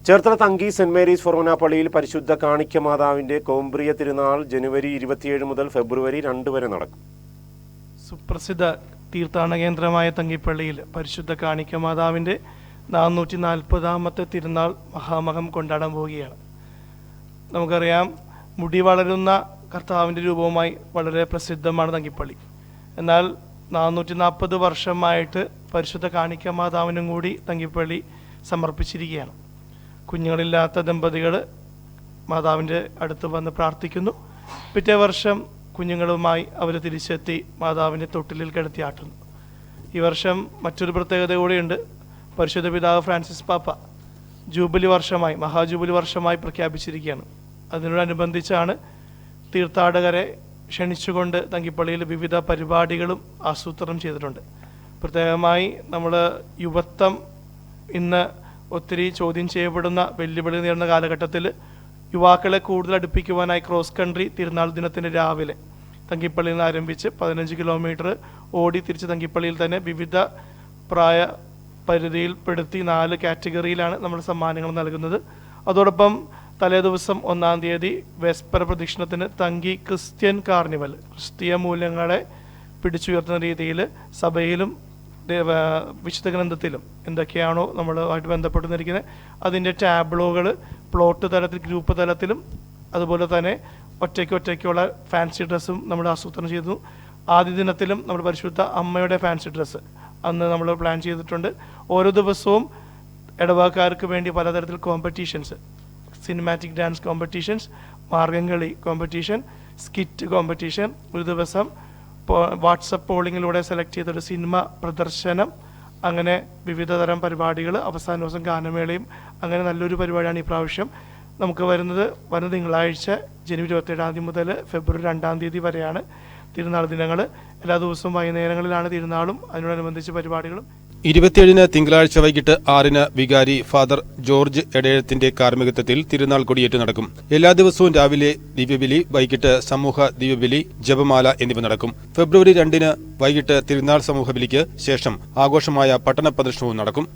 Cherthala Thanki saint Mary's ഫൊറോന പള്ളിയിൽ പരിശുദ്ധ കാണിക്ക മാതാവിന്റെ കോമ്പ്രിയ തിരുനാൾ ജനുവരി 27 മുതൽ ഫെബ്രുവരി 2 വരെ നടക്കും. സുപ്രസിദ്ധ തീർത്ഥാടന കേന്ദ്രമായ തങ്കിപ്പള്ളിയിൽ പരിശുദ്ധ കാണിക്ക മാതാവിന്റെ 440ാമത്തെ തിരുനാൾ മഹാമഹം കൊണ്ടാടാൻ പോവുകയാണ്. നമുക്കറിയാം, മുടി വളരുന്ന കർത്താവിൻ്റെ രൂപവുമായി വളരെ പ്രസിദ്ധമാണ് തങ്കിപ്പള്ളി. എന്നാൽ 440 വർഷമായിട്ട് പരിശുദ്ധ കാണിക്ക മാതാവിനും കൂടി തങ്കിപ്പള്ളി സമർപ്പിച്ചിരിക്കുകയാണ്. കുഞ്ഞുങ്ങളില്ലാത്ത ദമ്പതികൾ മാതാവിൻ്റെ അടുത്ത് വന്ന് പ്രാർത്ഥിക്കുന്നു. പിറ്റേ വർഷം കുഞ്ഞുങ്ങളുമായി അവർ തിരിച്ചെത്തി മാതാവിൻ്റെ തൊട്ടിലിൽ കിടത്തിയാട്ടുന്നു. ഈ വർഷം മറ്റൊരു പ്രത്യേകത കൂടിയുണ്ട്. പരിശുദ്ധ പിതാവ് ഫ്രാൻസിസ് പാപ്പ ജൂബിലി വർഷമായി, മഹാജൂബിലി വർഷമായി പ്രഖ്യാപിച്ചിരിക്കുകയാണ്. അതിനോടനുബന്ധിച്ചാണ് തീർത്ഥാടകരെ ക്ഷണിച്ചുകൊണ്ട് തങ്കിപ്പള്ളിയിൽ വിവിധ പരിപാടികളും ആസൂത്രണം ചെയ്തിട്ടുണ്ട്. പ്രത്യേകമായി നമ്മൾ യുവത്വം ഇന്ന് ഒത്തിരി ചോദ്യം ചെയ്യപ്പെടുന്ന, വെല്ലുവിളി നേരിടുന്ന കാലഘട്ടത്തിൽ യുവാക്കളെ കൂടുതൽ അടുപ്പിക്കുവാനായി ക്രോസ് കൺട്രി തിരുനാൾ ദിനത്തിൻ്റെ രാവിലെ തങ്കിപ്പള്ളിയിൽ നിന്ന് ആരംഭിച്ച് 15 കിലോമീറ്റർ ഓടി തിരിച്ച് തങ്കിപ്പള്ളിയിൽ തന്നെ വിവിധ പ്രായ പരിധിയിൽപ്പെടുത്തി 4 കാറ്റഗറിയിലാണ് നമ്മൾ സമ്മാനങ്ങൾ നൽകുന്നത്. അതോടൊപ്പം തലേദിവസം 1-ാം തീയതി വെസ്പർ പ്രദക്ഷിണത്തിന് തങ്കി ക്രിസ്ത്യൻ കാർണിവൽ, ക്രിസ്തീയ മൂല്യങ്ങളെ പിടിച്ചുയർത്തുന്ന രീതിയിൽ സഭയിലും വിശുദ്ധ ഗ്രന്ഥത്തിലും എന്തൊക്കെയാണോ നമ്മളുമായിട്ട് ബന്ധപ്പെട്ടുന്നിരിക്കുന്നത് അതിൻ്റെ ടാബ്ലോകൾ പ്ലോട്ട് തലത്തിൽ, ഗ്രൂപ്പ് തലത്തിലും അതുപോലെ തന്നെ ഒറ്റയ്ക്കുള്ള ഫാൻസി ഡ്രസ്സും നമ്മൾ ആസൂത്രണം ചെയ്തു. ആദ്യ ദിനത്തിലും നമ്മൾ പരിശുദ്ധ അമ്മയുടെ ഫാൻസി ഡ്രസ്സ് അന്ന് നമ്മൾ പ്ലാൻ ചെയ്തിട്ടുണ്ട്. ഓരോ ദിവസവും ഇടവകക്കാർക്ക് വേണ്ടി പലതരത്തിൽ competitions, cinematic dance competitions, Margamkali competition, skit competition, ഒരു ദിവസം വാട്സപ്പ് പോളിങ്ങിലൂടെ സെലക്ട് ചെയ്തൊരു സിനിമ പ്രദർശനം, അങ്ങനെ വിവിധ തരം പരിപാടികൾ, അവസാന ദിവസം ഗാനമേളയും, അങ്ങനെ നല്ലൊരു പരിപാടിയാണ് ഈ പ്രാവശ്യം നമുക്ക് വരുന്ന തിങ്കളാഴ്ച ജനുവരി 27 തീയതി മുതൽ ഫെബ്രുവരി 2 തീയതി വരെയാണ് തിരുനാൾ ദിനങ്ങൾ. എല്ലാ ദിവസവും വൈകുന്നേരങ്ങളിലാണ് തിരുനാളും അതിനോടനുബന്ധിച്ച് പരിപാടികളും. 27 തിങ്കളാഴ്ച വൈകിട്ട് 6 വികാരി ഫാദർ ജോർജ് എടയത്തിന്റെ കാർമ്മികത്വത്തിൽ തിരുനാൾ കൊടിയേറ്റ് നടക്കും. എല്ലാ ദിവസവും രാവിലെ ദിവ്യബലി, വൈകിട്ട് സമൂഹ ദിവ്യബലി, ജപമാല എന്നിവ നടക്കും. ഫെബ്രുവരി 2 വൈകിട്ട് തിരുനാൾ സമൂഹ ബലിക്ക് ശേഷം ആഘോഷമായ പട്ടണ പ്രദർശനവും നടക്കും.